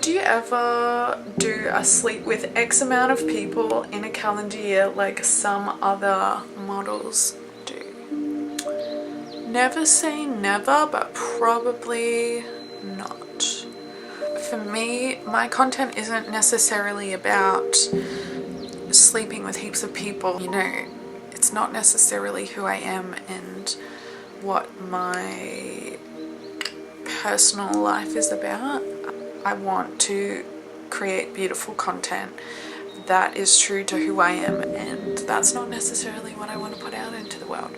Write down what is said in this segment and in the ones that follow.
Would you ever do a sleep with X amount of people in a calendar year like some other models do? Never say never, but probably not. For me, my content isn't necessarily about sleeping with heaps of people. You know, it's not necessarily who I am and what my personal life is about. I want to create beautiful content that is true to who I am, and that's not necessarily what I want to put out into the world.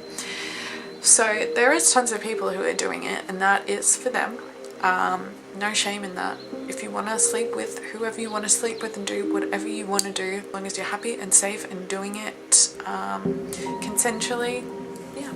So there is tons of people who are doing it, and that is for them. No shame in that. If you want to sleep with whoever you want to sleep with and do whatever you want to do, as long as you're happy and safe and doing it consensually, yeah.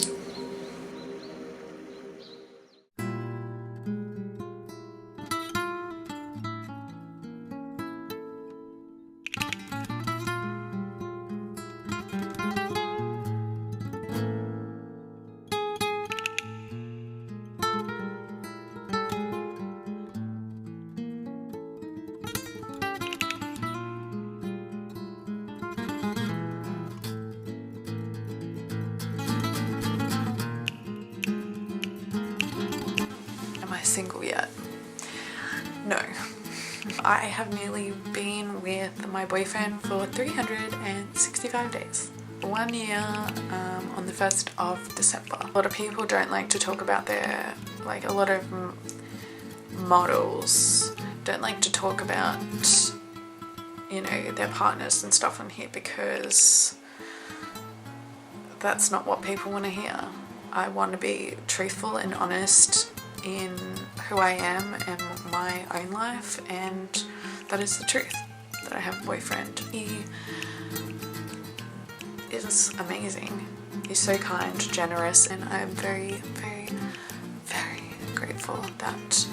Single yet? No. I have nearly been with my boyfriend for 365 days. 1 year on the 1st of December. A lot of people don't like to talk about their, like a lot of models don't like to talk about, you know, their partners and stuff on here because that's not what people want to hear. I want to be truthful and honest in who I am and my own life, and that is the truth, that I have a boyfriend. He is amazing. He's so kind, generous, and I'm very, very, very grateful that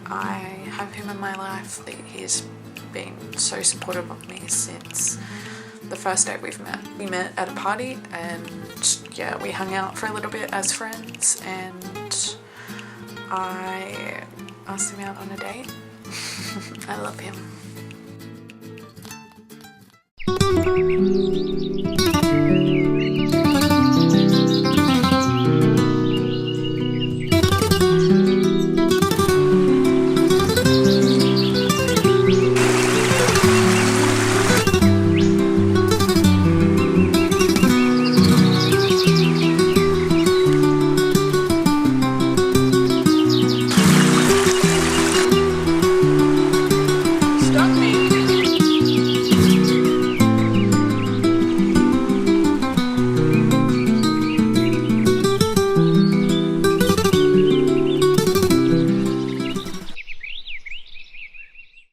I have him in my life. He's been so supportive of me since the first day we've met. We met at a party and yeah, we hung out for a little bit as friends, and I asked him out on a date. I love him.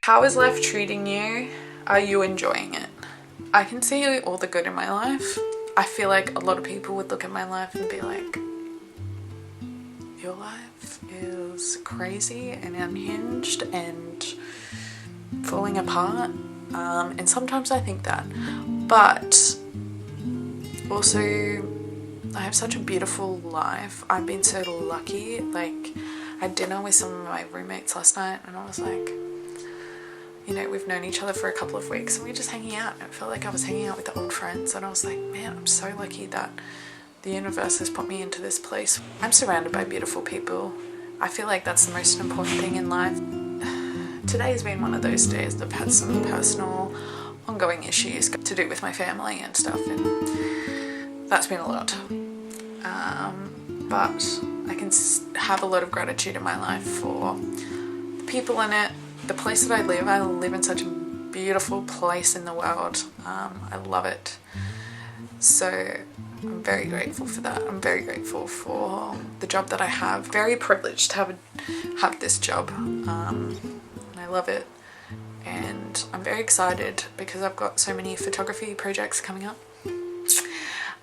How is life treating you? Are you enjoying it? I can see all the good in my life. I feel like a lot of people would look at my life and be like, your life is crazy and unhinged and falling apart. And sometimes I think that. But also, I have such a beautiful life. I've been so lucky. Like, I had dinner with some of my roommates last night and I was like, you know, we've known each other for a couple of weeks and we're just hanging out. And it felt like I was hanging out with old friends, and I was like, man, I'm so lucky that the universe has put me into this place. I'm surrounded by beautiful people. I feel like that's the most important thing in life. Today has been one of those days. I've had some personal ongoing issues to do with my family and stuff, and that's been a lot. But I can have a lot of gratitude in my life for the people in it. The place that I live in such a beautiful place in the world. I love it. So I'm very grateful for that. I'm very grateful for the job that I have. Very privileged to have this job. And I love it. And I'm very excited because I've got so many photography projects coming up.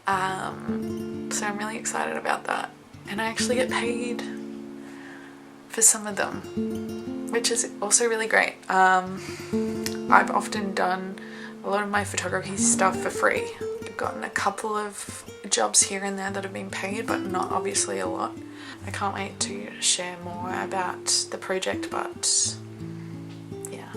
So I'm really excited about that. And I actually get paid for some of them, which is also really great. I've often done a lot of my photography stuff for free. I've gotten a couple of jobs here and there that have been paid, but not obviously a lot. I can't wait to share more about the project, but yeah.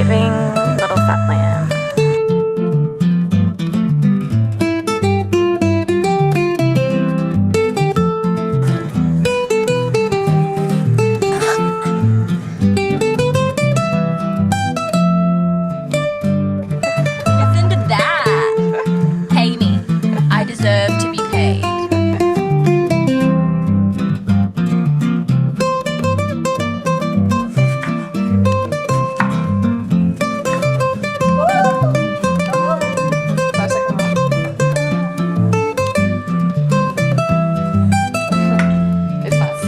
giving little fat lamb. Listen to that. Pay me. I deserve to be paid. It's fast.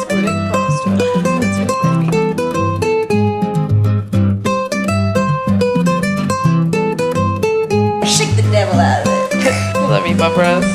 Squid Ink Pasta. That's really big. Shake the devil out of it. Love you, my bros.